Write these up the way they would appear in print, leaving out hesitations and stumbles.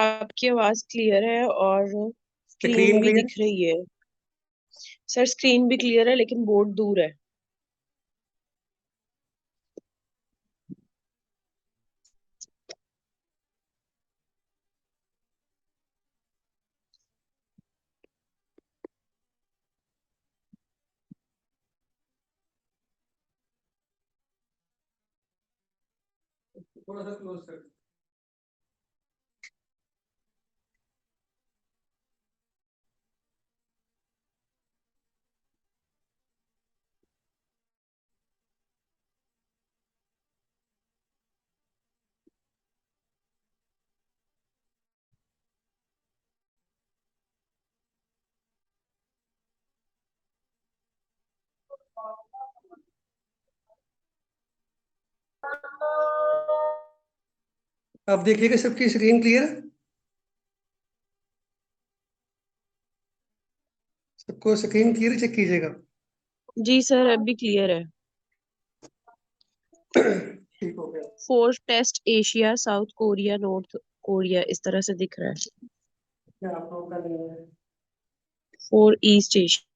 आपकी आवाज क्लियर है और स्क्रीन स्क्रीन भी क्लियर। दिख रही है। सर स्क्रीन भी क्लियर है लेकिन बोर्ड दूर है। थोड़ा सा क्लोज कर। अब देखिएगा सबकी स्क्रीन क्लियर है। सबको स्क्रीन क्लियर चेक कीजिएगा। जी सर अभी क्लियर है। ठीक हो गया। Fourth test Asia South Korea North Korea इस तरह से दिख रहा है। क्या आप लोगों का नहीं है? Four east Asia.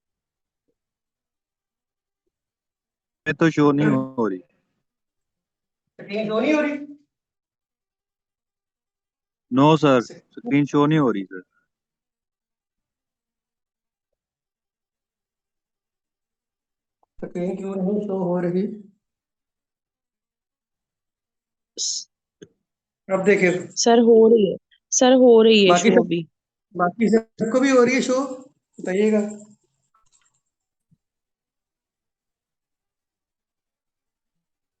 ये तो शो नहीं हो रही। स्क्रीन शो नहीं हो रही। नो सर, स्क्रीन शो नहीं हो रही सर। स्क्रीन क्यों नहीं शो हो रही? अब देखिए। सर हो रही है। सर हो रही है बाकी शो सब अभी। बाकी सबको भी हो रही है शो, बताइएगा।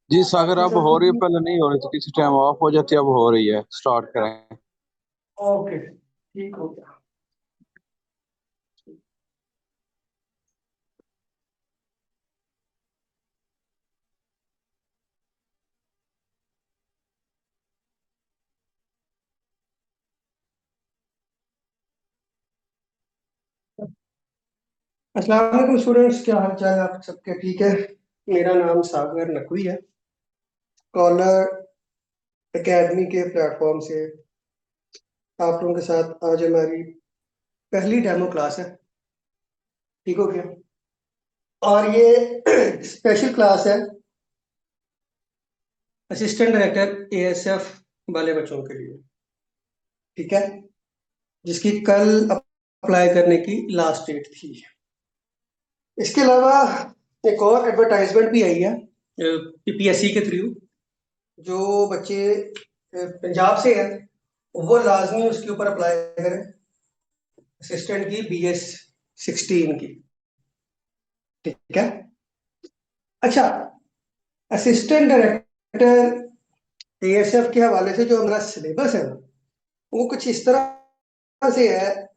जी सागर बाकी अब हो सबको रही है, भी। पहले नहीं हो रही थी, किसी टाइम ऑफ हो जाती है, अब हो रही है। स्टार्ट करें। ओके, ठीक हो गया। अस्सलाम वालेकुम स्टूडेंट्स, क्या हाल चाल है आप सबके? ठीक है। मेरा नाम सागर नकवी है। स्कॉलर एकेडमी के प्लेटफॉर्म से आप लोगों के साथ आज हमारी पहली डेमो क्लास है। ठीक हो गया। और ये स्पेशल क्लास है असिस्टेंट डायरेक्टर एएसएफ वाले बच्चों के लिए। ठीक है, जिसकी कल अप्लाई करने की लास्ट डेट थी। इसके अलावा एक और एडवर्टाइजमेंट भी आई है पीपीएससी के थ्रू। जो बच्चे पंजाब से हैं वो लाजमी उसके ऊपर अप्लाई करें, असिस्टेंट की BS16 की। ठीक है। अच्छा, असिस्टेंट डायरेक्टर एएसएफ के हवाले से जो हमारा सिलेबस है ना, वो कुछ इस तरह से है।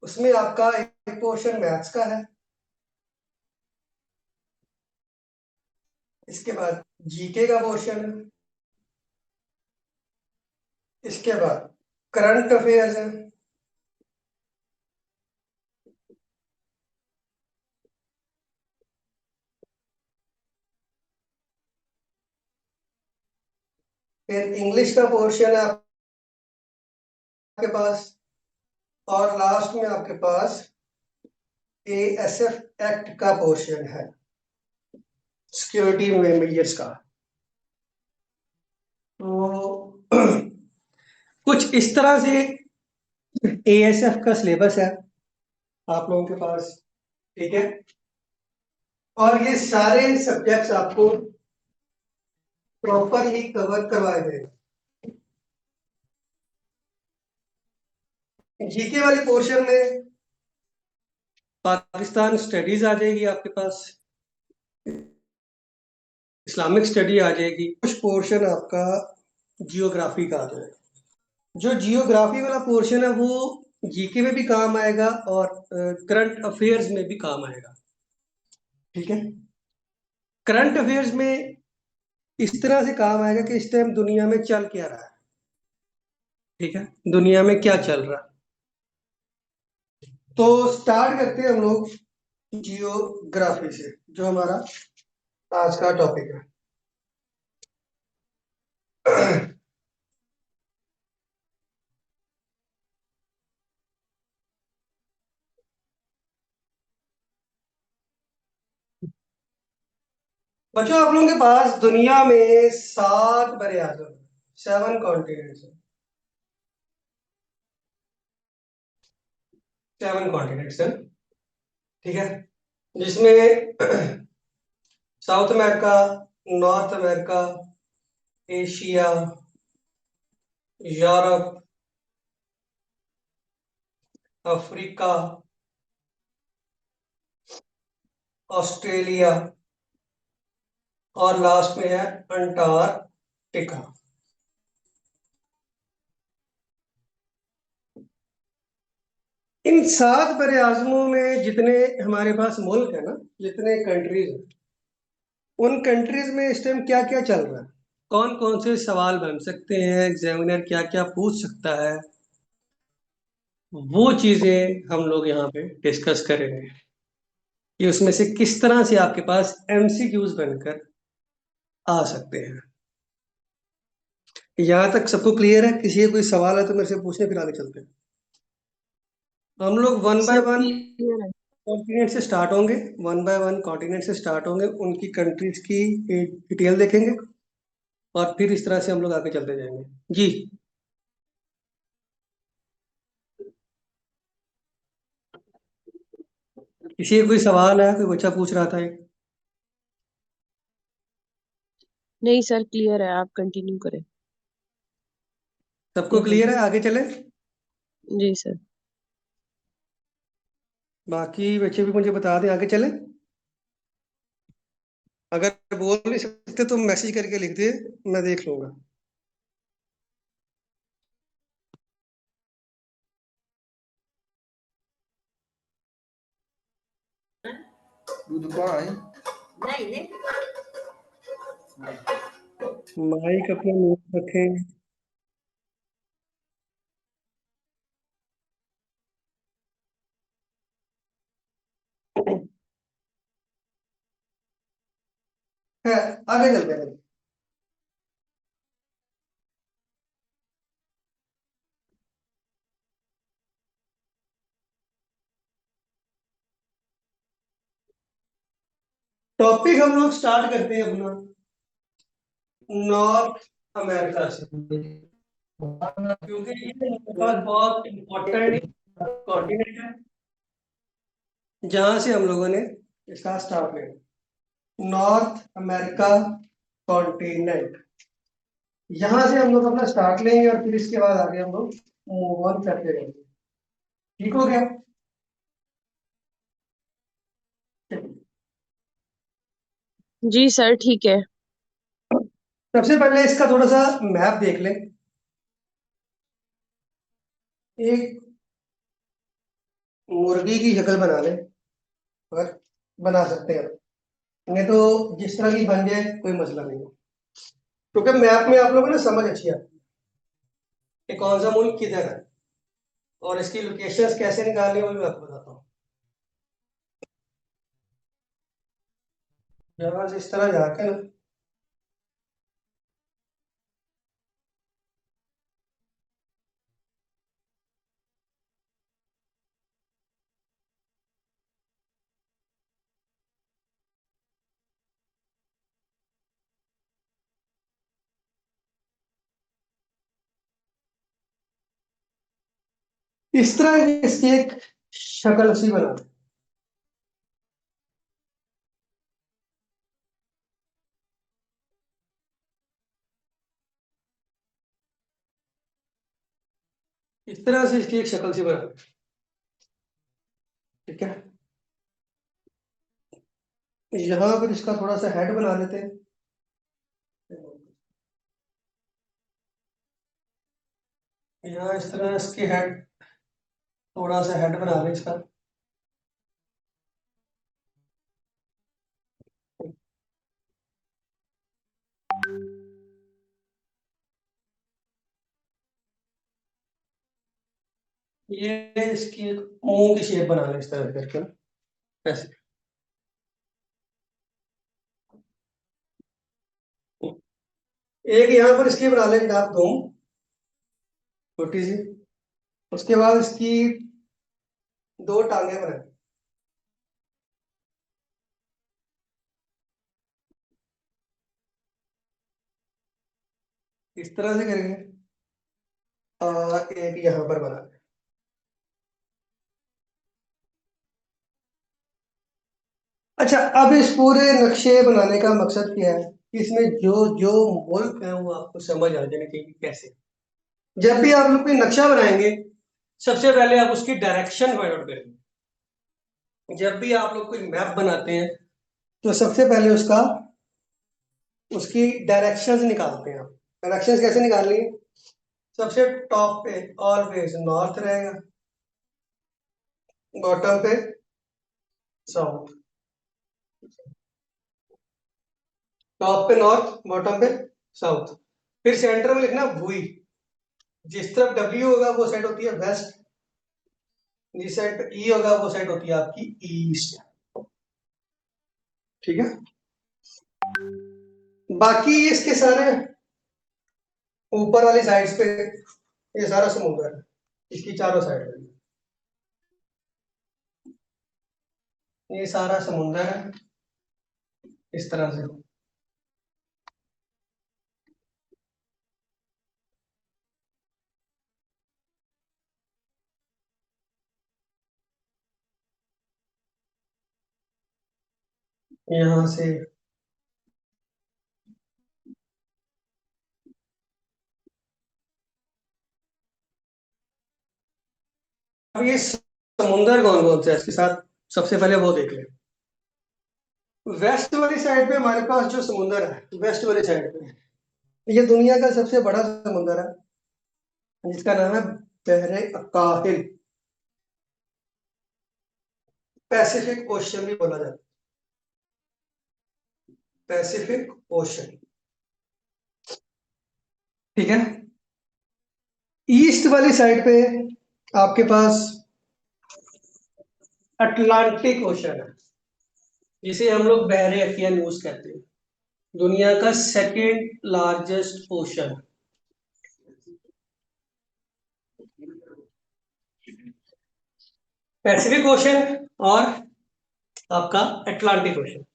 उसमें आपका एक पोर्शन मैथ्स का है, इसके बाद जीके का पोर्शन है, इसके बाद करंट अफेयर्स है, फिर इंग्लिश का पोर्शन है आपके पास, और लास्ट में आपके पास एएसएफ एक्ट का पोर्शन है, सिक्योरिटी मेजर्स का। तो कुछ इस तरह से एएसएफ का सिलेबस है आप लोगों के पास। ठीक है। और ये सारे सब्जेक्ट्स आपको प्रॉपरली कवर करवाए गए। जीके वाले पोर्शन में पाकिस्तान स्टडीज आ जाएगी आपके पास, इस्लामिक स्टडी आ जाएगी, कुछ पोर्शन आपका जियोग्राफी का आ जाएगा। जो जियोग्राफी वाला पोर्शन है वो जीके में भी काम आएगा और करंट अफेयर्स में भी काम आएगा। ठीक है। करंट अफेयर्स में इस तरह से काम आएगा कि इस टाइम दुनिया में चल क्या रहा है। ठीक है, दुनिया में क्या चल रहा है। तो स्टार्ट करते हैं हम लोग जियोग्राफी से, जो हमारा आज का टॉपिक है। बच्चों आप लोगों के पास दुनिया में 7 बड़े आजम, 7 कॉन्टिनेंट्स है, 7 कॉन्टिनेंट्स है, ठीक है, जिसमें south America, north America, Asia, Europe, Africa, Australia और लास्ट में है अंटार्कटिका। इन 7 बड़े आजमों में जितने हमारे पास मुल्क है ना, जितने कंट्रीज हैं, उन कंट्रीज में इस टाइम क्या क्या चल रहा है, कौन कौन से सवाल बन सकते हैं, एग्जामिनर क्या क्या पूछ सकता है, वो चीजें हम लोग यहाँ पे डिस्कस करेंगे कि उसमें से किस तरह से आपके पास एमसीक्यूज बनकर आ सकते हैं। यहाँ तक सबको क्लियर है? किसी का कोई सवाल है तो मेरे से पूछने, फिर आगे चलते हैं। हम लोग वन बाय सब वन क्लियर है। कॉन्टिनेंट से स्टार्ट होंगे, वन बाय वन कॉन्टिनेंट से स्टार्ट होंगे, उनकी कंट्रीज की डिटेल देखेंगे और फिर इस तरह से हम लोग आगे चलते जाएंगे। जी किसी का कोई सवाल है? कोई बच्चा पूछ रहा था एक। नहीं सर, क्लियर है, आप कंटिन्यू करें। सबको क्लियर है? आगे चले। जी सर। बाकी बच्चे भी मुझे बता दें, आगे चले। अगर बोल नहीं सकते तो मैसेज करके लिख दे, मैं देख लूंगा। दूध कौन है? माइक अपना म्यूट रखें। है, आगे चलते हैं। टॉपिक हम लोग स्टार्ट करते हैं अपना नॉर्थ अमेरिका से, क्योंकि ये हमारे पास बहुत इंपॉर्टेंट कॉन्टिनेंट है, जहां से हम लोगों ने इसका स्टार्ट किया। नॉर्थ अमेरिका कॉन्टिनेंट, यहां से हम लोग अपना स्टार्ट लेंगे और फिर इसके बाद आगे हम लोग मूव ऑन करते रहेंगे। ठीक हो गया? जी सर, ठीक है। सबसे पहले इसका थोड़ा सा मैप देख लें। एक मुर्गी की शक्ल बना लें, अगर बना सकते हैं, नहीं तो जिस तरह की बन जाए कोई मसला नहीं है, क्योंकि मैप में आप लोगों ने समझ अच्छी आती है कि कौन सा मुल्क किधर है और इसकी लोकेशंस कैसे निकालनी है, वो मैं आपको बताता हूँ। यहाँ से इस तरह जाके ना, इस तरह इसकी एक शक्ल सी बना दें। इस तरह से इसकी एक शक्ल सी बना दें, ठीक है। यहाँ पर इसका थोड़ा सा हेड बना देते हैं। यहाँ इस तरह इसकी हेड, थोड़ा सा हेड बना लें इसका। ये इसकी एक मुंह की शेप बना लें इस तरह करके ना, ऐसे। एक यहाँ पर इसकी बना लें आप दो, छोटी सी। उसके बाद इसकी 2 टांगे बनाए। इस तरह से करेंगे और एक यहां पर बना दें। अच्छा, अब इस पूरे नक्शे बनाने का मकसद क्या है? इसमें जो जो मुल्क है वो आपको समझ आ जाने चाहिए कैसे। जब भी आप लोग कोई नक्शा बनाएंगे, सबसे पहले आप उसकी डायरेक्शन फाइंड आउट करेंगे। जब भी आप लोग कोई मैप बनाते हैं तो सबसे पहले उसकी डायरेक्शंस निकालते हैं। आप डायरेक्शंस कैसे निकालनी है? सबसे टॉप पे ऑलवेज नॉर्थ रहेगा, बॉटम पे साउथ। टॉप पे नॉर्थ, बॉटम पे साउथ। फिर सेंटर में लिखना भूई। जिस तरफ डब्ल्यू होगा वो साइड होती है वेस्ट, जिस साइड ई होगा वो साइड होती है आपकी ईस्ट। ठीक है। बाकी इसके सारे ऊपर वाली साइड्स पे ये सारा समुद्र है, इसकी चारों साइड में ये सारा समुद्र है इस तरह से। यहाँ से अब ये समुंदर कौन कौन से है इसके साथ, सबसे पहले वो देख लें। वेस्ट वाली साइड पे हमारे पास जो समुंदर है, वेस्ट वाली साइड पे ये दुनिया का सबसे बड़ा समुंदर है, जिसका नाम है बहरे अकाहिल। पैसिफिक ओशन भी बोला जाता है, पैसिफिक ओशन। ठीक है। ईस्ट वाली साइड पे आपके पास अटलांटिक ओशन है, जिसे हम लोग बहरे अकियनूस कहते हैं, दुनिया का second largest ocean. Pacific ocean और आपका अटलांटिक ओशन।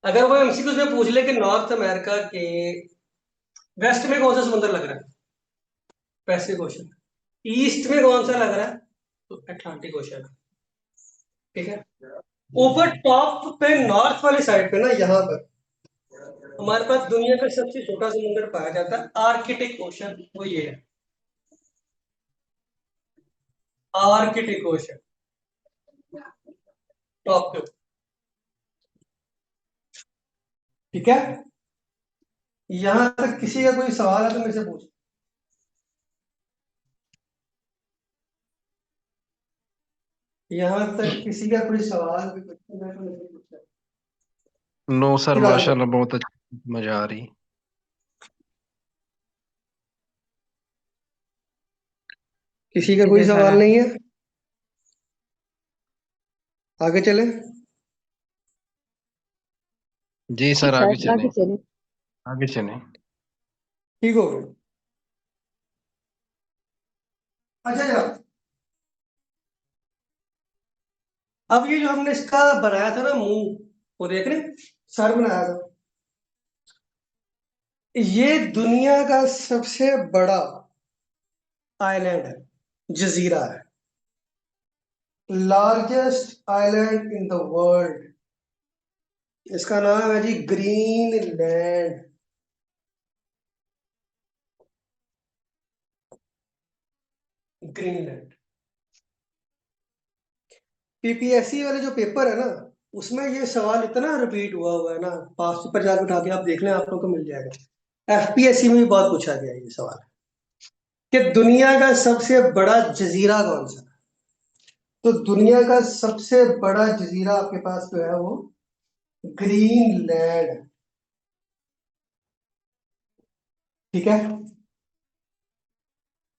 अगर वो एमसीक्यूज में पूछ ले कि नॉर्थ अमेरिका के वेस्ट में कौन सा समुद्र लग रहा है, पैसिफिक ओशन। ईस्ट में कौन सा लग रहा है, तो अटलांटिक ओशन। ठीक है। ऊपर टॉप पे नॉर्थ वाली साइड पे ना, यहाँ पर हमारे पास दुनिया का सबसे छोटा समुद्र पाया जाता है, आर्कटिक ओशन। वो ये है, आर्कटिक ओशन, टॉप पे। ठीक है। यहां तक किसी का कोई सवाल है तो मेरे से पूछ। यहां तक किसी का कोई सवाल भी पूछना है तो मेरे से पूछ। नो सर, फिर आगे माशाल्लाह बहुत अच्छा, मजा आ रही। किसी का ठीक कोई है सर। सवाल नहीं है, आगे चले। जी सर, आगे सर चलें। आगे चले। आगे चलें। ठीक हो गया। अच्छा यार, अब ये जो हमने इसका बनाया था ना मुंह, वो देख रहे हैं? सर बनाया था। ये दुनिया का सबसे बड़ा आइलैंड है, जजीरा है, largest island in the world. इसका नाम है जी ग्रीनलैंड। ग्रीनलैंड। पीपीएससी वाले जो पेपर है ना, उसमें ये सवाल इतना रिपीट हुआ है ना, पास पेपर जाकर उठा के आप देख लें, आप लोग को मिल जाएगा। एफपीएससी में भी बहुत पूछा गया है ये सवाल कि दुनिया का सबसे बड़ा जजीरा कौन सा है। तो दुनिया का सबसे बड़ा जजीरा आपके पास जो है वो ग्रीनलैंड है। ठीक है।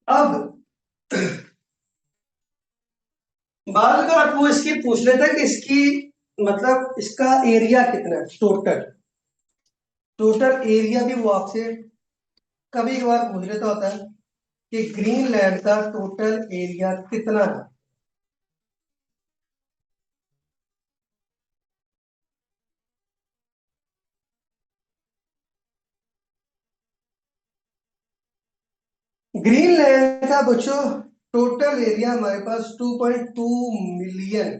अब बात का वो इसकी पूछ लेता है कि इसकी मतलब इसका एरिया कितना है, टोटल। टोटल एरिया भी वो आपसे कभी कभार पूछ लेता होता है कि ग्रीनलैंड का टोटल एरिया कितना है। ग्रीनलैंड का बच्चों टोटल एरिया हमारे पास 2.2 मिलियन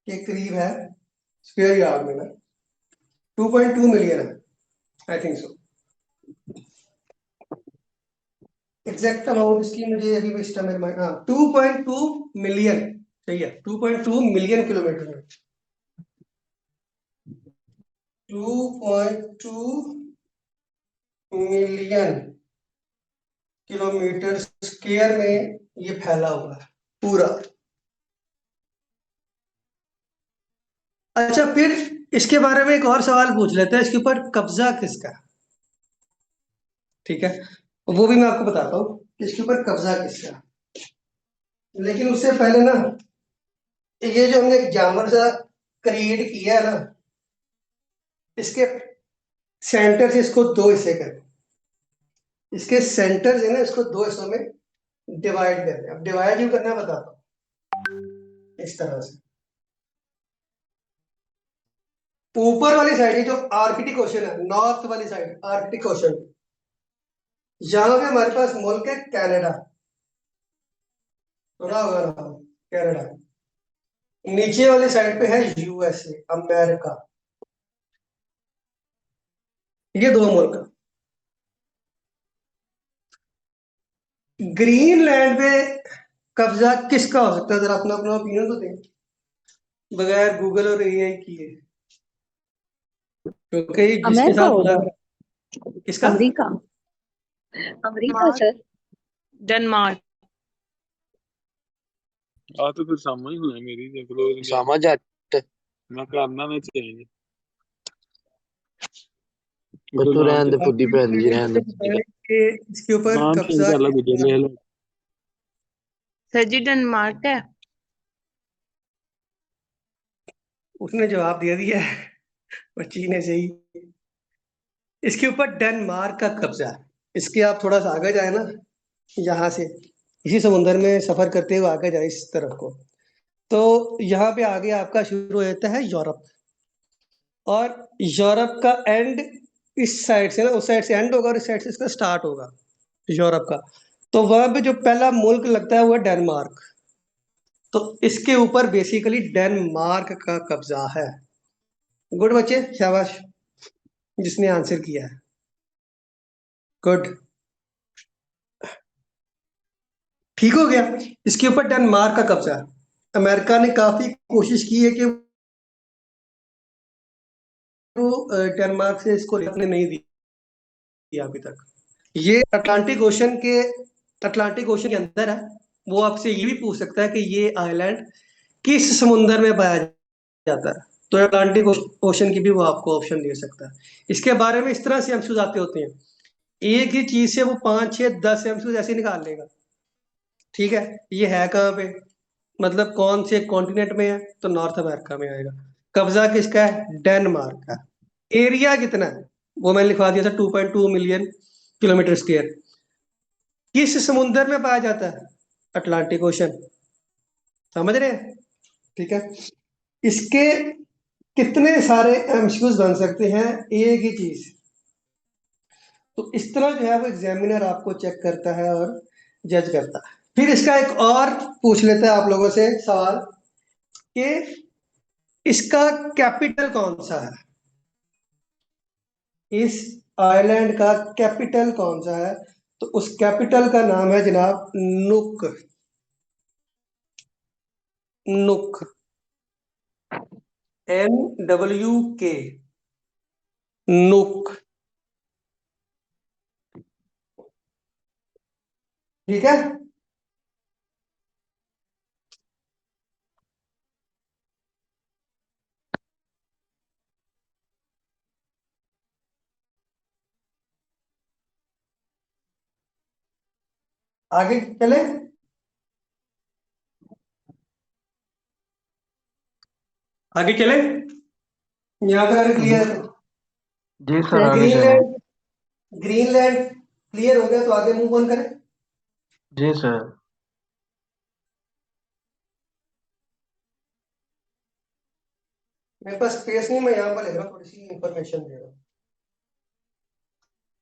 के करीब है स्क्वायर यार्ड में ना, 2.2 मिलियन है, I think so. Exact amount इसकी मुझे अभी भी इसका मेरे हाँ 2.2 मिलियन, सही है, 2.2 मिलियन किलोमीटर में, 2.2 मिलियन किलोमीटर स्क्वायर में ये फैला हुआ है पूरा। अच्छा, फिर इसके बारे में एक और सवाल पूछ लेते हैं, इसके ऊपर कब्जा किसका है? ठीक है, वो भी मैं आपको बताता हूँ कि इसके ऊपर कब्जा किसका है। लेकिन उससे पहले ना, ये जो हमने एक जानवर सा क्रिएट किया है ना, इसके सेंटर से इसको दो हिस्से करें, इसके सेंटर से ना इसको दो हिस्सों में डिवाइड करते हैं। अब डिवाइड क्यों करना है बताता हूँ। इस तरह से ऊपर वाली साइड है जो आर्कटिक ओशन है, नॉर्थ वाली साइड आर्कटिक ओशन, यहाँ पे हमारे पास मुल्क है कनाडा, सुना होगा नाम कनाडा। नीचे वाली साइड पे है यूएसए, अमेरिका। ये दो मुल्क। ग्रीनलैंड पे कब्जा किसका हो सकता है, जरा अपना अपना ओपिनियन तो दें, बगैर गूगल और एआई किए, क्योंकि जिसके अमेरिका साथ होगा। लग किसका। America. America Denmark. Sir. Denmark. तो फिर सामा ही होना मेरी देख लो सामा जट। मैं करना में चाहिए तू नाम रहन दे, फुद्दी भैन दी रहन दे। कि इसके ऊपर नाम चेंज कब्जा कर लो गुजर ले लो। सर जी डेनमार्क है। उसने जवाब दे दिया है, बच्ची ने सही। इसके ऊपर डेनमार्क का कब्जा है। इसके आप थोड़ा सा आगे जाए ना, यहाँ से इसी समुद्र में सफर करते हुए आगे जाए इस तरफ को, तो यहाँ पे आगे आपका शुरू हो जाता है यूरोप, और यूरोप का एंड इस साइड से ना, उस साइड से एंड होगा और इस साइड से इसका स्टार्ट होगा यूरोप का। तो वहां पे जो पहला मुल्क लगता है वो है डेनमार्क। तो इसके ऊपर बेसिकली डेनमार्क का कब्जा है। गुड बच्चे, शाबाश जिसने आंसर किया है, गुड, ठीक हो गया। इसके ऊपर डेनमार्क का कब्जा है। अमेरिका ने काफी कोशिश की है कि वो डेनमार्क से इसको अपने नहीं दिया अभी तक। ये अटलांटिक ओशन के अंदर है। वो आपसे ये भी पूछ सकता है कि ये आइलैंड किस समुद्र में पाया जाता है, तो अटलांटिक ओशन की भी वो आपको ऑप्शन दे सकता है। इसके बारे में इस तरह से एमसीक्यूज आते होते हैं, एक ही चीज से वो 5 6 10 एमसीक्यूज ऐसे निकाल लेगा। ठीक है, ये है कहाँ पे, मतलब कौन से कॉन्टिनेंट में है, तो नॉर्थ अमेरिका में आएगा। कब्जा किसका है, डेनमार्क का। एरिया कितना है, वो मैंने लिखवा दिया था 2.2 मिलियन किलोमीटर स्क्वायर। किस समुद्र में पाया जाता है, अटलांटिक ओशन, समझ रहे हैं। ठीक है, इसके कितने सारे एमसीक्यूज बन सकते हैं एक ही चीज। तो इस तरह जो है वो एग्जामिनर आपको चेक करता है और जज करता है। फिर इसका एक और पूछ लेते हैं आप लोगों से सवाल कि इसका कैपिटल कौन सा है, इस आइलैंड का कैपिटल कौन सा है। तो उस कैपिटल का नाम है जनाब नुक। नुक, NWK, नुक। ठीक है, आगे चले, आगे चले, यहाँ पे अगर क्लियर है जी सर, सर। आगे चलें। ग्रीनलैंड, ग्रीनलैंड क्लियर हो गया तो आगे मूव ऑन करें। जी सर। मेरे पास स्पेस नहीं, मैं यहाँ पर लिख रहा हूँ, थोड़ी सी इंफॉर्मेशन दे रहा हूँ।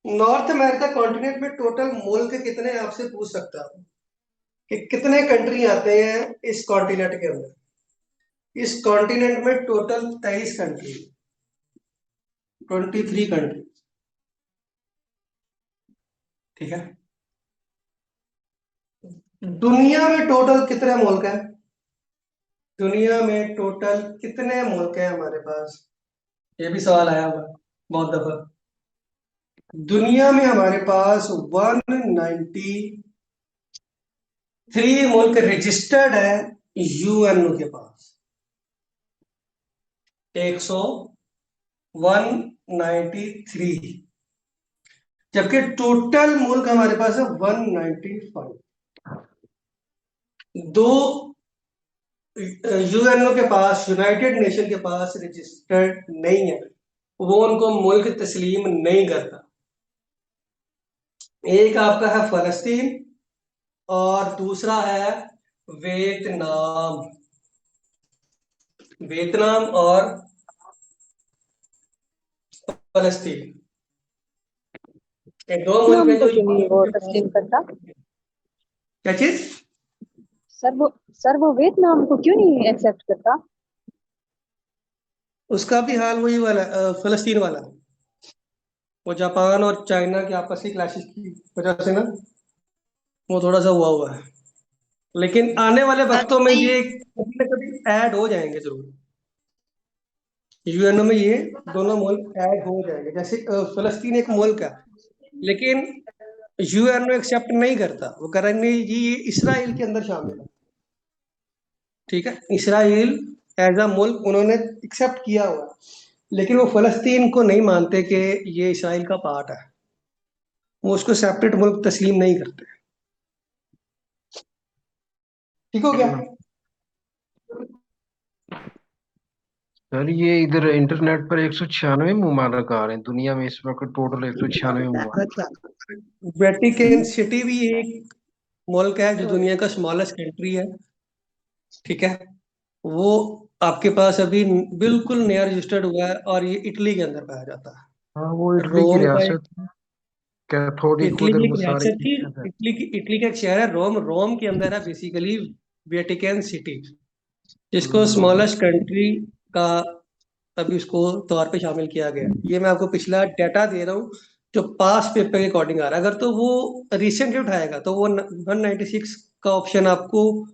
नॉर्थ अमेरिका कॉन्टिनेंट में टोटल मुल्क कितने आपसे पूछ सकता हूँ कि कितने कंट्री आते हैं इस कॉन्टिनेंट के अंदर। इस कॉन्टिनेंट में टोटल 23 कंट्री, 23 कंट्री। ठीक है। दुनिया में टोटल कितने मुल्क हैं? दुनिया में टोटल कितने मुल्क हैं हमारे पास? ये भी सवाल आया हुआ बहुत दफा। दुनिया में हमारे पास 193 मुल्क रजिस्टर्ड है यूएनओ के पास। 193, जबकि टोटल मुल्क हमारे पास है 195। दो यूएनओ के पास, यूनाइटेड नेशन के पास रजिस्टर्ड नहीं है, वो उनको मुल्क तस्लीम नहीं करता। एक आपका है फलस्तीन और दूसरा है वियतनाम। वियतनाम और फलस्तीन, ये दो मुल्क नाम हैं को जो क्यों नहीं वो तस्लीम करता? क्या चीज? सर वो वियतनाम को क्यों नहीं एक्सेप्ट करता? उसका भी हाल वही वाला, फलस्तीन वाला। वो जापान और चाइना के आपस की क्लैशेस की वजह से ना वो थोड़ा सा हुआ है, लेकिन आने वाले वक्तों में ये कभी ना कभी ऐड हो जाएंगे जरूर। यूएनओ में ये दोनों मुल्क ऐड हो जाएंगे। जैसे फलस्तीन एक मुल्क है, लेकिन यूएनओ एक्सेप्ट नहीं करता, वो करेंगे जी ये इसराइल के अंदर शामिल है। ठीक है, इसराइल एज अ मुल्क उन्होंने एक्सेप्ट किया हुआ है, लेकिन वो फलस्तीन को नहीं मानते कि ये इसराइल का पार्ट है, वो उसको सेपरेट मुल्क तस्लीम नहीं करते। ठीक हो गया? सर ये इधर इंटरनेट पर 196 ममालिक आ रहे हैं दुनिया में इस वक्त, टोटल 196 ममालिक। अच्छा, वेटिकन सिटी भी एक मुल्क है जो दुनिया का स्मॉलेस्ट कंट्री है। ठीक है, वो आपके पास अभी बिल्कुल नया रजिस्टर्ड हुआ है और ये इटली के अंदर पाया जाता हाँ वो है। इटली की रोम का एक, रियासत है, कैथोलिक इटली उधर की एक वो सारी रियासत थी, चीजें हैं। इटली का एक शहर है रोम। रोम के अंदर है बेसिकली वेटिकन सिटी, जिसको हम्म, स्मॉलेस्ट कंट्री का अभी उसको तौर पे शामिल किया गया। ये मैं आपको पिछला डाटा दे रहा हूँ जो पास पेपर के अकॉर्डिंग आ रहा है। अगर तो वो रिसेंटली उठाएगा तो वो 196 का ऑप्शन आपको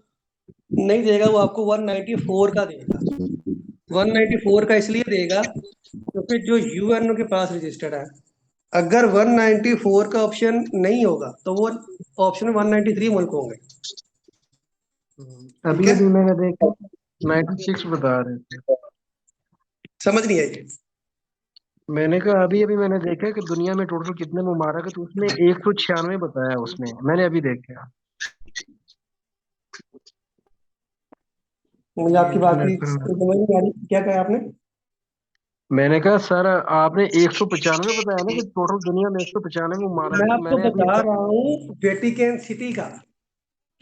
नहीं देगा, वो आपको 194 का देगा। 194 का इसलिए देगा क्योंकि जो यूएनओ के पास रजिस्टर्ड है, अगर 194 का ऑप्शन नहीं होगा तो वो ऑप्शन 193 मुल्क होंगे। ठीक अभी है, अभी मैंने देखा 96 बता रहे थे। समझ नहीं आई? मैंने कहा अभी अभी मैंने देखा कि दुनिया में टोटल कितने ममालिक है, तो उसमें 196 बताया उसने, मैंने अभी देखा। मुझे ये आपकी बात की इंटरनेट पर समझ नहीं आ रही, क्या कहा आपने? मैंने कहा सर आपने 195 बताया ना कि टोटल दुनिया में 195 ममालिक मैं है, तो आपको मैंने अभी बता रहा हूँ वेटिकन सिटी का,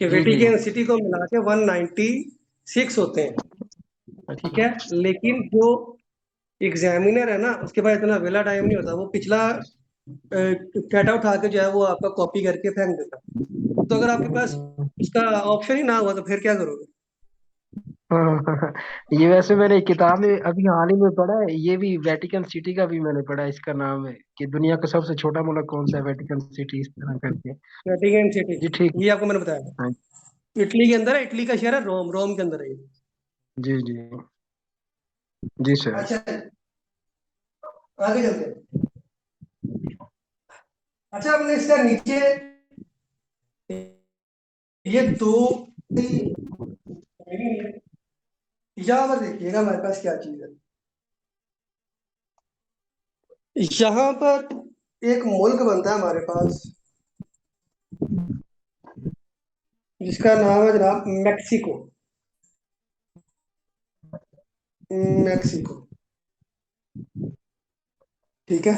कि जी जी वेटिकन सिटी को मिला के 196 होते हैं। ठीक अच्छा। है, लेकिन जो एग्जामिनर है ना उसके पास इतना वेला टाइम नहीं होता, वो पिछला डाटा उठा के जो है वो आपका कॉपी करके फेंक देता। तो अगर आपके पास उसका ऑप्शन ही ना हुआ तो फिर क्या करोगे? हाँ, ये वैसे मैंने एक किताब में अभी हाल ही में पढ़ा है, ये भी वेटिकन सिटी का भी मैंने पढ़ा है, इसका नाम है कि दुनिया का सबसे छोटा मुल्क कौन सा है, वेटिकन सिटी, इस तरह करके। वेटिकन सिटी, जी ठीक है। ये आपको मैंने बताया। हाँ, इटली के अंदर है, इटली का शहर है रोम, रोम के अंदर है ये। जी जी जी सर। अच्छा, आगे चलते हैं। अच्छा, हमने इसका नीचे ये दो यहाँ पर देखिएगा हमारे पास क्या चीज है। यहाँ पर एक मुल्क बनता है हमारे पास जिसका नाम है जनाब मैक्सिको। मैक्सिको, ठीक है।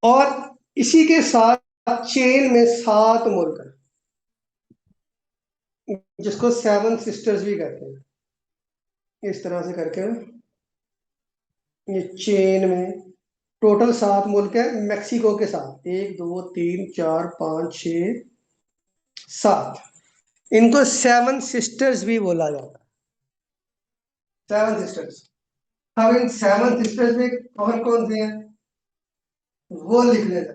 और इसी के साथ चेन में 7 मुल्क है जिसको 7 सिस्टर्स भी कहते हैं। इस तरह से करके ना, ये चेन में टोटल 7 मुल्क है मैक्सिको के साथ, 1 2 3 4 5 6 7। इनको 7 सिस्टर्स भी बोला जाता है, 7 सिस्टर्स। अब इन 7 सिस्टर्स में कौन कौन से हैं वो लिख लेना।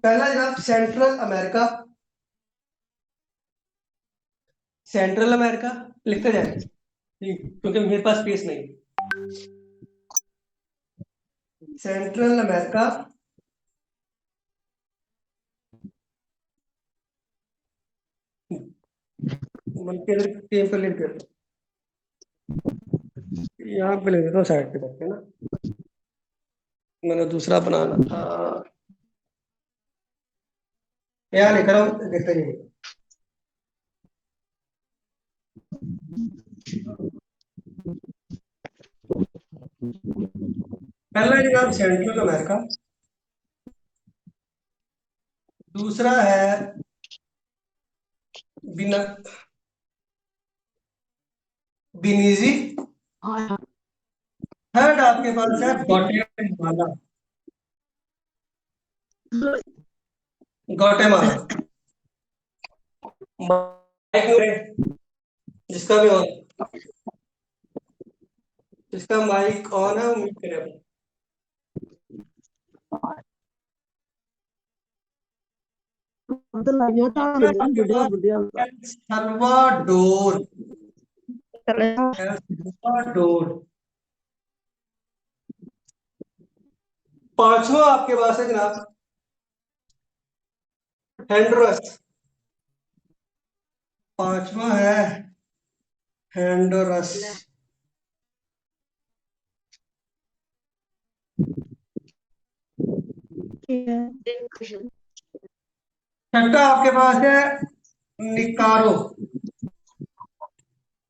पहला जनाब सेंट्रल अमेरिका, सेंट्रल अमेरिका लिखते जाए ठीक, क्योंकि मेरे पास स्पेस नहीं। सेंट्रल अमेरिका, मन के अंदर टीम पर लिख देता हूँ, यहाँ पे लिख देता हूँ साइड पे करके ना, मैंने दूसरा बनाना था, यहाँ लिख रहा हूँ, देखते जाइए। पहला जनाब सेंट्रल अमेरिका, दूसरा है बिना बिनीजी, थर्ड आपके पास है ग्वाटेमाला, ग्वाटेमाला। जिसका भी ऑन, जिसका माइक ऑन है वो म्यूट करें अपना। Salvador, Salvador. पांचवा आपके पास है जनाब हेंडरस, पांचवा है हेंडरस। छठा आपके पास है निकारो,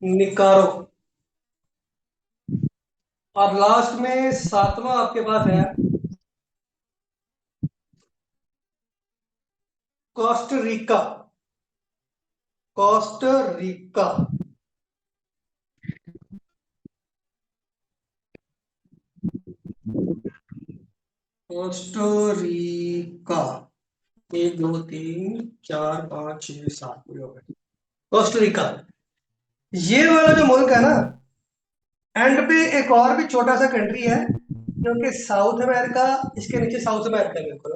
निकारो। और लास्ट में सातवां आपके पास है कोस्टरिका, कोस्टरिका। कोस्टरिका 1 2 3 4 5 6 7 पूरे हो गए। कोस्टरिका, ये वाला जो मुल्क है ना, एंड पे एक और भी छोटा सा कंट्री है क्योंकि साउथ अमेरिका, इसके नीचे साउथ अमेरिका बिल्कुल,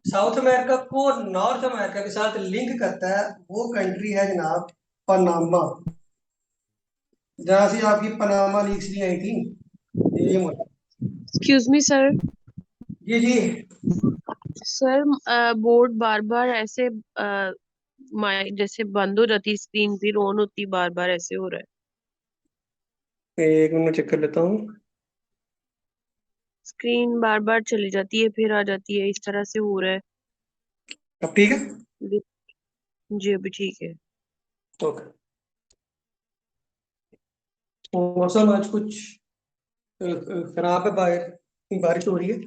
साउथ अमेरिका को नॉर्थ अमेरिका के साथ लिंक करता है, वो कंट्री है जनाब पनामा, जहां से आपकी पनामा लीक्स भी आई थी, ये मुल्क। Excuse me sir. जी जी, सर बोर्ड बार बार ऐसे जैसे बंद हो जाती स्क्रीन, फिर ऑन होती, बार बार ऐसे हो रहा है। एक मिनट चेक कर लेता हूँ। स्क्रीन बार बार चली जाती है फिर आ जाती है, इस तरह से हो रहा है। अब ठीक है, जी अभी ठीक है। ओके। मौसम आज कुछ खराब है, बाहर बारिश हो रही है,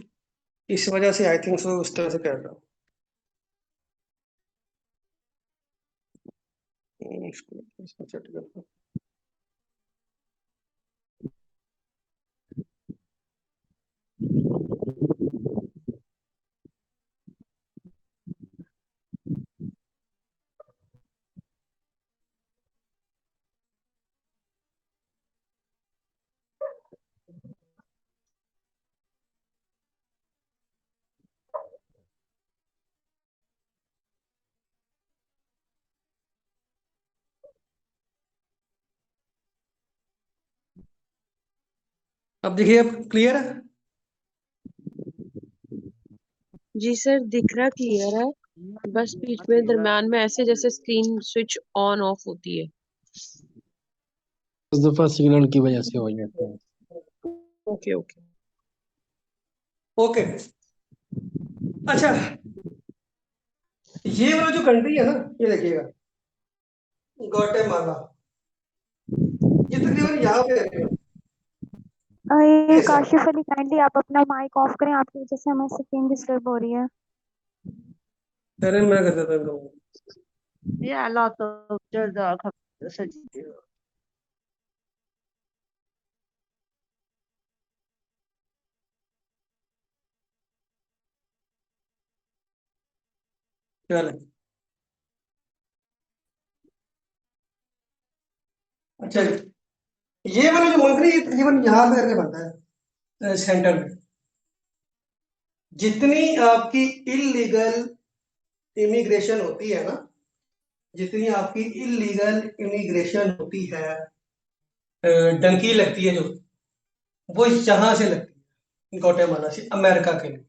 इस वजह से आई थिंक सो उस तरह से कर रहा हूँ। इसको सेट करता हूँ। अब देखिए, अब क्लियर है। जी सर दिख रहा क्लियर है, बस बीच में दरम्यान में ऐसे जैसे स्क्रीन स्विच ऑन ऑफ होती है। उस दफा सिग्नल की वजह से हो जाता है। Okay okay. ओके, अच्छा, ये वाला जो कंट्री है ना, ये देखिएगा ग्वाटेमाला, ये तकरीबन यहाँ पे है। ये ये सब काशिफ अली, काइंडली आप अपना माइक ऑफ करें, आपकी वजह से हमारी स्क्रीन डिस्टर्ब हो रही है। अरे मैं कर देता हूँ। ये अल्लाह तो जल्द सजी चलो, अच्छा ये वाला जो मुल्क नहीं, ये तकरीबन यहाँ पे करके बनता है सेंटर में। जितनी आपकी इलीगल इमिग्रेशन होती है ना, जितनी आपकी इलीगल इमिग्रेशन होती है, डंकी लगती है जो, वो यहाँ से लगती है, गुआटेमाला से अमेरिका के लिए।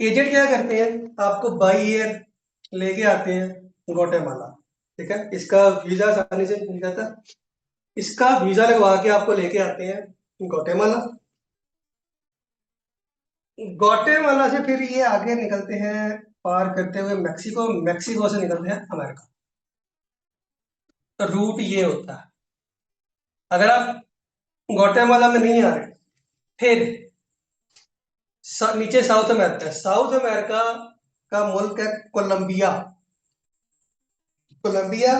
एजेंट क्या करते हैं, आपको बाई एयर लेके आते हैं गुआटेमाला, ठीक है। इसका वीजा आसानी से मिल जाता है, इसका वीजा लगवा के आपको लेके आते हैं गुआटेमाला। गुआटेमाला से फिर ये आगे निकलते हैं, पार करते हुए मैक्सिको, मैक्सिको से निकलते हैं अमेरिका। तो रूट ये होता है। अगर आप गुआटेमाला में नहीं आ रहे, फिर नीचे साउथ अमेरिका है। साउथ अमेरिका का मुल्क है कोलंबिया, कोलंबिया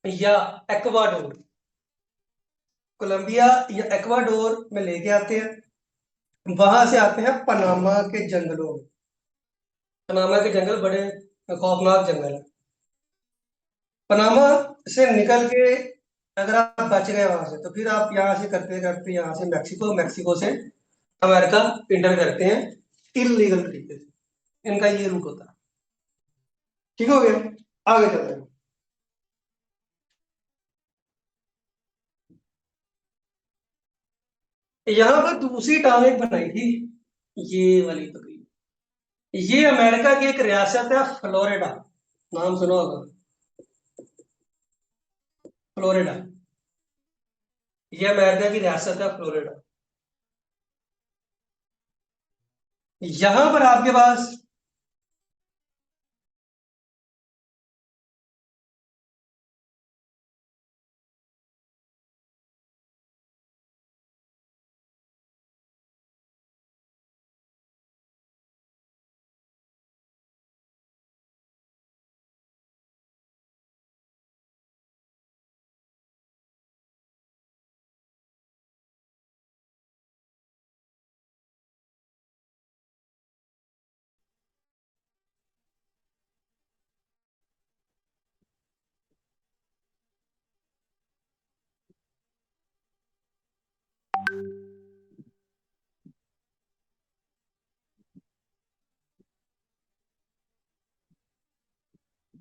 या एक्वाडोर। कोलंबिया या एक्वाडोर में लेके आते हैं, वहां से आते हैं पनामा के जंगलों में। पनामा के जंगल बड़े खौफनाक जंगल है। पनामा से निकल के अगर आप बच गए वहां से, तो फिर आप यहाँ से करते करते यहाँ से मैक्सिको, मैक्सिको से अमेरिका इंटर करते हैं इलीगल तरीके से। इनका ये रूट होता है। ठीक हो गया, आगे चलते हैं। यहाँ पर दूसरी टांग एक बनाई थी, ये वाली तकरीब। ये अमेरिका की एक रियासत है फ्लोरिडा, नाम सुना होगा, फ्लोरिडा। ये अमेरिका की रियासत है फ्लोरिडा। यहां पर आपके पास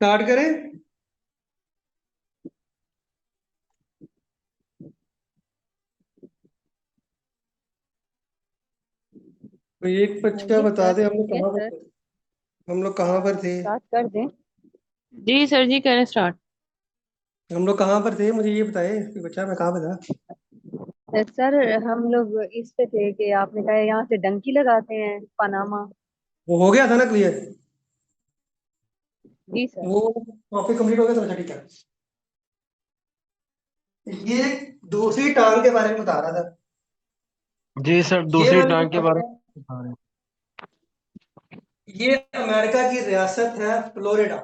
स्टार्ट करें। तो एक बच्चा जी बता सर, दे, हम लोग यस कहाँ पर सर, थे, हम लोग कहाँ पर थे, स्टार्ट कर दें। जी सर जी, करें स्टार्ट। हम लोग कहाँ पर थे, मुझे ये बताए कि बच्चा मैं कहाँ पे था। सर हम लोग इस पे थे कि आपने कहा यहाँ से डंकी लगाते हैं पनामा। वो हो गया था ना क्लियर, जी सर। वो टॉपिक कंप्लीट हो गया था। अच्छा ठीक है, ये दूसरी टांग के बारे में बता रहा था। जी सर, ये दूसरी वाला जो टांग के बारे मुल्क है, में बता रहे हैं। ये अमेरिका की रियासत है फ्लोरिडा।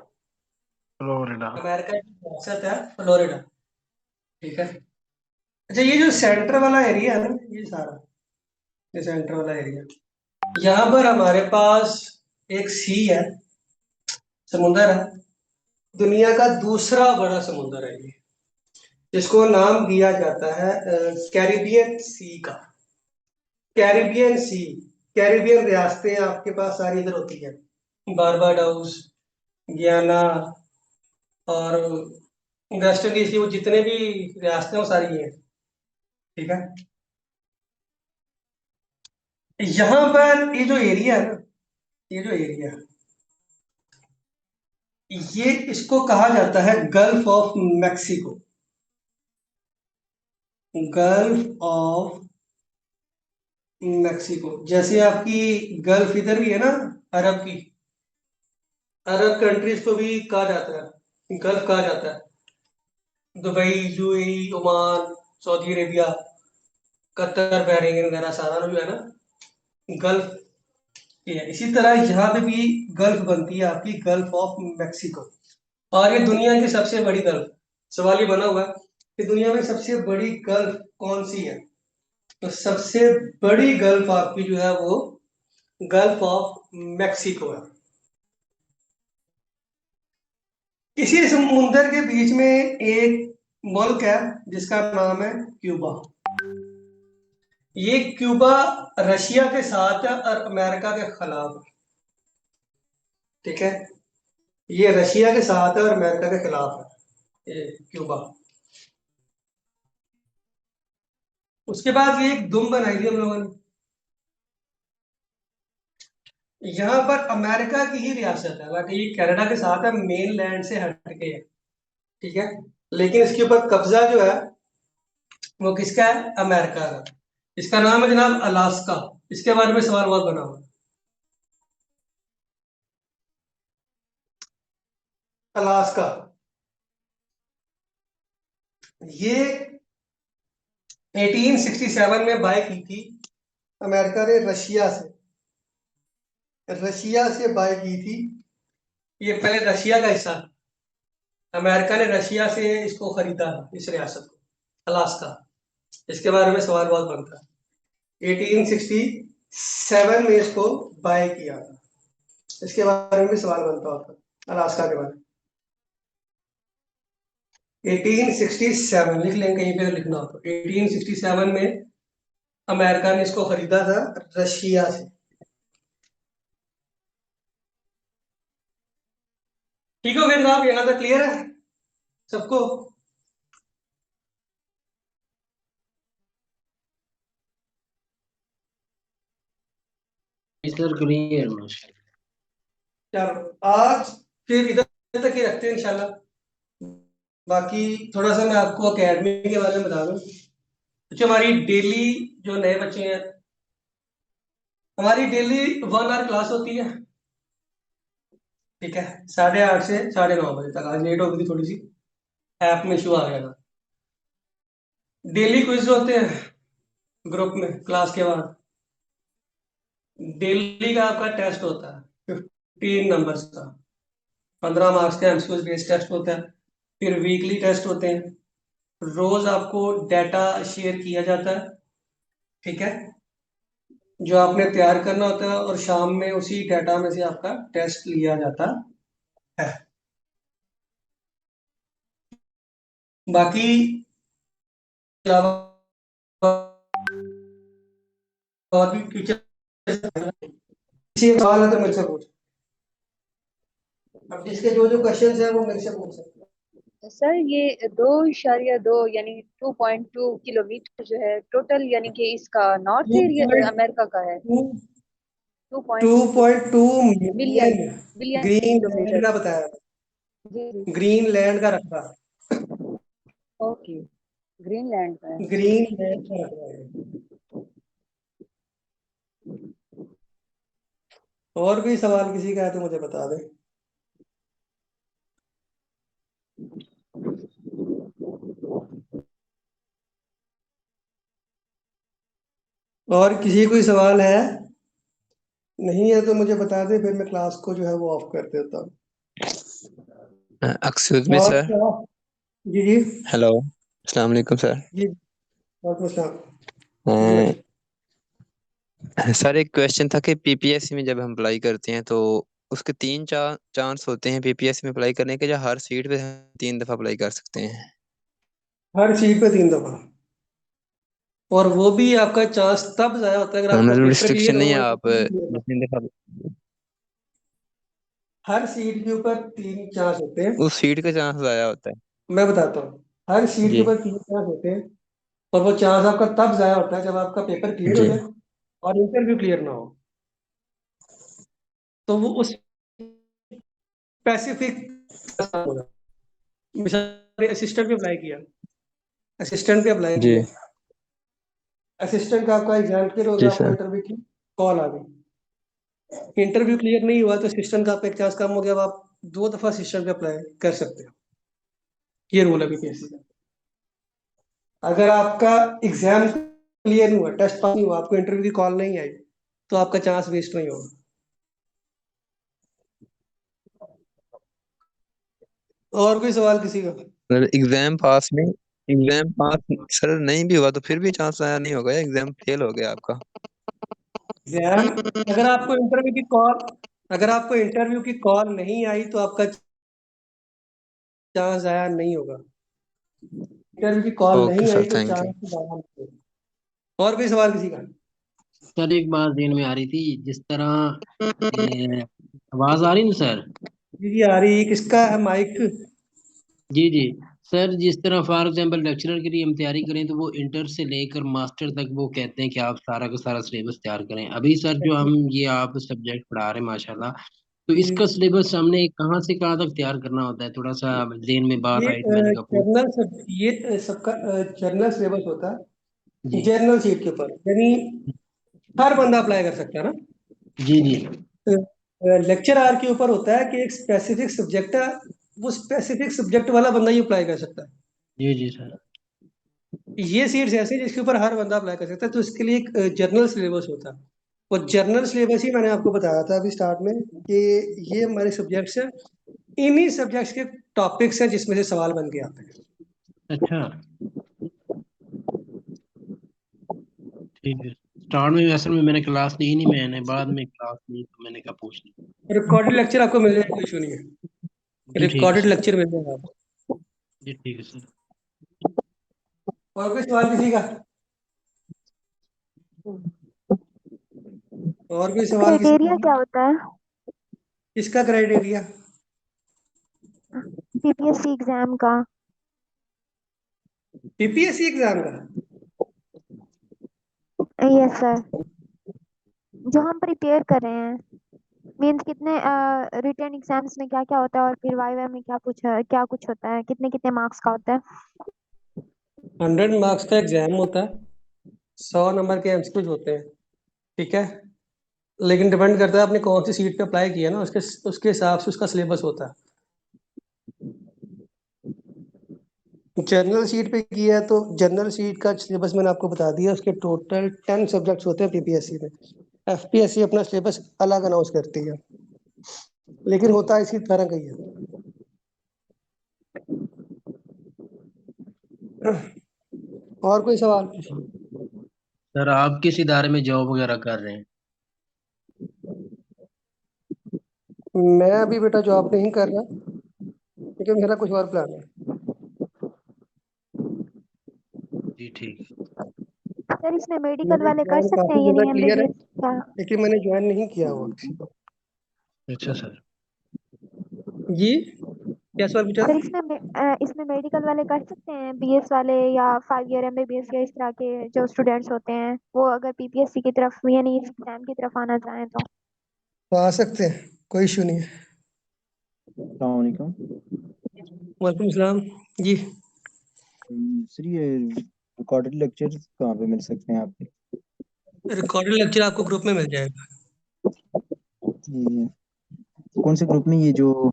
फ्लोरिडा। अमेरिका की रियासत है फ्लोरिडा, ठीक है। अच्छा, ये जो सेंटर वाला एरिया है ना, ये सारा, ये सेंटर वाला एरिया, यहाँ पर हमारे पास एक सी है, समुंदर है। दुनिया का दूसरा बड़ा समुंदर है ये, जिसको नाम दिया जाता है कैरिबियन सी का। कैरिबियन सी, कैरिबियन रियासतें आपके पास सारी इधर होती है, बारबाडोस, गियाना और वेस्ट इंडीज की वो जितने भी रियासतें वो सारी ये हैं, ठीक है। यहाँ पर ये जो एरिया है ना, ये जो एरिया है, ये इसको कहा जाता है gulf of Mexico. Gulf of Mexico, जैसे आपकी गल्फ इधर भी है ना, अरब की, अरब कंट्रीज को भी कहा जाता है, गल्फ कहा जाता है। Dubai, UAE, Oman, Saudi Arabia, Qatar, Bahrain वगैरह सारा जो है ना, गल्फ ये है। इसी तरह यहाँ पे भी गल्फ बनती है आपकी, गल्फ ऑफ मैक्सिको। और ये दुनिया की सबसे बड़ी गल्फ, सवाल ये बना हुआ है कि दुनिया में सबसे बड़ी गल्फ कौन सी है। तो सबसे बड़ी गल्फ आपकी जो है वो गल्फ ऑफ मैक्सिको है। इसी समुंदर के बीच में एक मुल्क है जिसका नाम है क्यूबा। ये क्यूबा रशिया के साथ है और अमेरिका के खिलाफ है। ठीक है, ये रशिया के साथ है और अमेरिका के खिलाफ है ये क्यूबा। उसके बाद ये एक दुम बनाई थी हम लोगों ने। यहाँ पर अमेरिका की ही रियासत है, हालांकि ये कनाडा के साथ है, मेन लैंड से हटके है। ठीक है, लेकिन इसके ऊपर कब्जा जो है वो किसका है? अमेरिका का। इसका नाम है जनाब अलास्का। इसके बारे में सवाल बहुत बना हुआ है। अलास्का ये 1867 में बाय की थी अमेरिका ने रशिया से। रशिया से बाय की थी। ये पहले रशिया का हिस्सा था। अमेरिका ने रशिया से इसको खरीदा था, इस रियासत को, अलास्का। इसके बारे में सवाल बहुत बनता है। 1867 में इसको बाय किया था। इसके बारे में भी सवाल बनता होता है, अलास्का के बारे में। 1867 लिख लेंगे, कहीं पे लिखना हो तो। 1867 में अमेरिका ने इसको खरीदा था रशिया से। ठीक हो गया जनाब, यहाँ तक क्लियर है सबको? सर क्लियर माशाल्लाह। चलो आज फिर इधर तक ही रखते हैं इंशाल्लाह। बाकी थोड़ा सा मैं आपको एकेडमी के बारे में बता दूं। जो हमारी डेली जो नए बच्चे हैं, हमारी डेली 1 आवर क्लास होती है। ठीक है, 8:30 से 9:30 बजे तक। आज लेट हो गई थी थोड़ी सी, ऐप में इशू आ गया था। डेली क्विज होते हैं ग्रुप में क्लास के बाद। डेली का आपका टेस्ट होता है 15 नंबर्स का। 15 मार्क्स का एमसीक्यू बेस्ड टेस्ट होता है। फिर वीकली टेस्ट होते हैं। रोज आपको डाटा शेयर किया जाता है। ठीक है, जो आपने तैयार करना होता है, और शाम में उसी डाटा में से आपका टेस्ट लिया जाता है। बाकी अलावा और भी टीचर सवाल है तो मेरे से पूछ। अब इसके जो जो क्वेश्चन है वो मेरे से पूछ सकते हैं। सर ये 2.2 यानी 2.2 किलोमीटर जो है टोटल, यानी कि इसका नॉर्थ एरिया अमेरिका का है। 2.2 billion million billion green land kilometre. का बताया। जी जी। ग्रीन लैंड का रखा। ओके, ग्रीनलैंड का है। ग्रीन लैंड का रखा है। और भी सवाल किसी का है तो मुझे बता दे। और किसी कोई सवाल है? नहीं है तो मुझे बता दे, फिर मैं क्लास को जो है वो ऑफ कर देता हूँ। एक्सक्यूज मी और सर। क्या? जी जी हेलो, अस्सलाम वालेकुम सर। जी, वालेकुम अस्सलाम। जी भाई। सर एक क्वेश्चन था कि पीपीएससी में जब हम अप्लाई करते हैं तो उसके 3 चांस होते हैं पीपीएससी में अप्लाई करने के, या हर सीट पे हम 3 दफा अप्लाई कर सकते हैं? हर सीट पे 3 दफा। और वो भी आपका चांस तब ज्यादा होता है अगर आपका मतलब पेपर रिस्ट्रिक्शन क्लियर हो नहीं है, और आप interview clear ना हो। 3 दफा हर सीट के ऊपर 3 चांस होते हैं। उस सीट का चांस ज्यादा होता है? मैं बताता हूँ, हर सीट के जी ऊपर 3 चांस होते हैं। और वो चांस आपका तब जाया होता है जब आपका पेपर क्लियर हो जी जाए और इंटरव्यू क्लियर ना हो। तो वो उस स्पेसिफिक होगा। मिसाल असिस्टेंट पे अप्लाई किया, असिस्टेंट पे अप्लाई जी किया, असिस्टेंट का आपका एग्जाम क्लियर हो गया, जी आपको सर। इंटरव्यू की कॉल आ गई। इंटरव्यू क्लियर नहीं हुआ तो असिस्टेंट का आपका एक चांस कम हो गया, अब आप 2 दफा असिस्टेंट पे अप्लाई कर सकते हो। ये रूल है बीपीएससी का। अगर आपका एग्जाम क्लियर नहीं हुआ, टेस्ट पास नहीं हुआ, आपको इंटरव्यू की कॉल नहीं आई, तो आपका चांस वेस्ट नहीं होगा। और कोई सवाल किसी का? मतलब एग्जाम पास सर नहीं भी हुआ तो फिर भी चांस आया नहीं होगा, एग्जाम फेल हो गया आपका? एग्जाम, अगर आपको इंटरव्यू की कॉल, अगर आपको इंटरव्यू की कॉल नहीं आई तो आपका चांस जाया नहीं होगा। इंटरव्यू की कॉल ओके नहीं सर, आई तो थैंक चांस यू। जाया नहीं होगा। और कोई सवाल किसी का? सर एक बात ध्यान में आ रही थी, जिस तरह आवाज आ रही ना सर? जी जी आ रही। किसका है माइक? जी जी। सर जिस तरह फॉर एग्जांपल लेक्चरर के लिए हम तैयारी करें तो वो इंटर से लेकर मास्टर तक वो कहते हैं कि आप सारा का सारा सिलेबस तैयार करें। अभी सर जो हम ये आप सब्जेक्ट पढ़ा रहे हैं माशाल्लाह, तो जी इसका सिलेबस हमने कहाँ से कहाँ तक तैयार करना होता है? थोड़ा सा जेन में बात ये आई तो मैंने कहा पूछ। जर्नल सब ये सबका जर्नल सिलेबस होता है जी जर्नल सीट के ऊपर, यानी हर बंदा अप्लाई कर सकता है ना। जी जी लेक्चर आर के ऊपर होता है कि एक स्पेसिफिक सब्जेक्ट है, वो स्पेसिफिक सब्जेक्ट वाला बंदा ही अप्लाई कर सकता है। जी जी सर। ये सीट्स ऐसे हैं जिसके ऊपर हर बंदा अप्लाई कर सकता है, तो इसके लिए एक जर्नल सिलेबस होता है। और जर्नल सिलेबस ही मैंने आपको बताया था अभी स्टार्ट में कि ये हमारे सब्जेक्ट्स हैं, इन्हीं सब्जेक्ट्स के टॉपिक्स हैं जिसमें से सवाल बन के आते हैं। अच्छा ठीक है। स्टार्ट में असल में मैंने क्लास ली नहीं, मैंने बाद में क्लास ली तो मैंने कहा पूछ ली। रिकॉर्डेड लेक्चर आपको मिल जाएगा, कोई इशू नहीं है। जी ठीक है रिकॉर्डेड सर। लेक्चर मिल जाएगा आपको। जी ठीक है सर। और कोई सवाल किसी का? और कोई सवाल किसी क्राइटेरिया का? क्या होता है किसका क्राइटेरिया? पीपीएससी एग्जाम का? पीपीएससी एग्जाम का? यस सर, जो हम प्रिपेयर कर रहे हैं। मीन्स कितने रिटन एग्जाम्स में क्या क्या होता है और फिर वाइवा में क्या कुछ होता है, कितने कितने मार्क्स का होता है? 100 मार्क्स का एग्जाम होता है, 100 नंबर के एमसीक्यूज होते हैं। ठीक है, लेकिन डिपेंड करता है आपने कौन सी सीट पे अप्लाई किया ना, उसके उसके हिसाब से उसका सिलेबस होता है। जनरल सीट पे किया है तो जनरल सीट का सिलेबस मैंने आपको बता दिया, उसके टोटल 10 सब्जेक्ट्स होते हैं पीपीएससी में। एफपीएससी अपना सिलेबस अलग अनाउंस करती है, लेकिन होता इसी तरह का ही है। और कोई सवाल? सर आप किस इदारे में जॉब वगैरह कर रहे हैं? मैं अभी बेटा जॉब नहीं कर रहा, क्योंकि मेरा कुछ और प्लान है। जी ठीक सर इसमें मेडिकल मेरा वाले कर एग्जाम सकते हैं काफी जगह यानी क्लियर है, एमबीबीएस का? लेकिन मैंने ज्वाइन नहीं किया हुआ किसी को। है। अच्छा सर। जी, क्या सवाल पूछा? सर इसमें मेडिकल वाले कर सकते हैं, बीएस वाले या 5 ईयर एमबीबीएस या इस तरह के जो स्टूडेंट्स होते हैं, वो अगर पीपीएससी की तरफ यानी इस एग्जाम की तरफ आना चाहें तो? तो आ सकते हैं, कोई इशू नहीं है। अस्सलामुअलैकुम। वालेकुम सलाम जी। सर ये रिकॉर्डेड लेक्चर कहाँ पे मिल सकते हैं आपके? रिकॉर्डेड लेक्चर आपको ग्रुप में मिल जाएगा। ये कौन से ग्रुप में, ये जो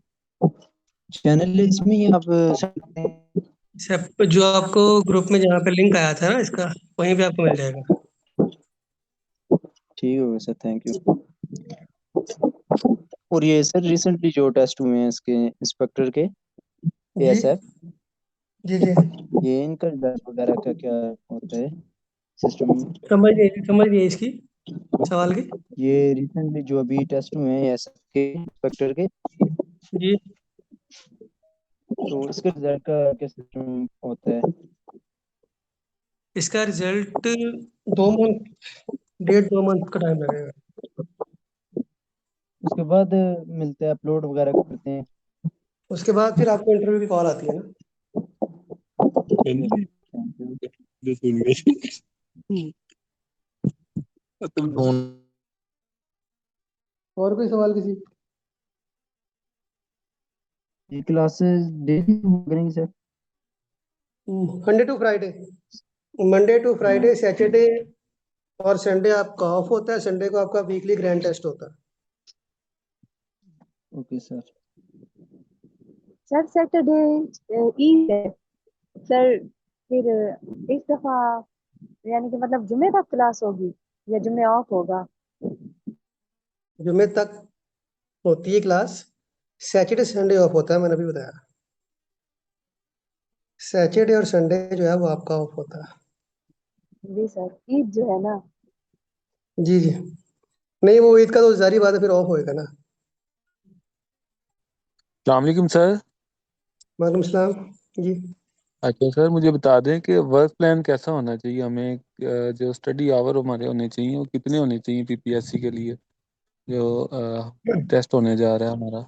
चैनल है इसमें ही आप सकते हैं? सब जो आपको ग्रुप में जहाँ पे लिंक आया था ना इसका, वहीं पे आपको मिल जाएगा। ठीक होगा सर, थैंक यू। और ये सर रिसेंटली जो टेस्ट हुए हैं इसके इंस्पेक्टर के जी एएसएफ, जी जी। ये इनका रिजल्ट वगैरह का क्या होता है सिस्टम? समझ गए इसकी सवाल की। ये रिसेंटली जो अभी टेस्ट हुए हैं एएसएफ के इंस्पेक्टर के, जी, तो इसके रिजल्ट का क्या सिस्टम होता है? इसका रिजल्ट 2 मंथ, 1.5 2 मंथ का टाइम लगेगा। उसके बाद मिलते हैं, अपलोड वगैरह करते हैं? उसके बाद फिर आपको इंटरव्यू की कॉल आती है ना। ठीक है सर, थैंक यू। जो सुन गए तुम फोन। और कोई सवाल किसी? ये क्लासेस डेली करेंगे sir? Monday to Friday, Monday to Friday, Saturday और संडे आपका ऑफ होता है। संडे को आपका वीकली ग्रैंड टेस्ट होता है। Okay sir. Sir Saturday Eid है सर, फिर इस दफा यानी कि मतलब जुमे तक क्लास होगी या जुमे ऑफ होगा? जुमे तक होती है क्लास, सैटरडे संडे ऑफ होता है, मैंने अभी बताया। सैटरडे और संडे जो है वो आपका ऑफ होता है। जी सर, ईद जो है ना। जी जी। नहीं, वो ईद का तो जारी बात है, फिर ऑफ होएगा ना। सलामकुम सर। वालेकुम सलाम जी। अच्छा सर, मुझे बता दें कि वर्क प्लान कैसा होना चाहिए हमें, जो स्टडी आवर हमारे होने चाहिए वो कितने होने चाहिए पीपीएससी के लिए, जो टेस्ट होने जा रहा है हमारा।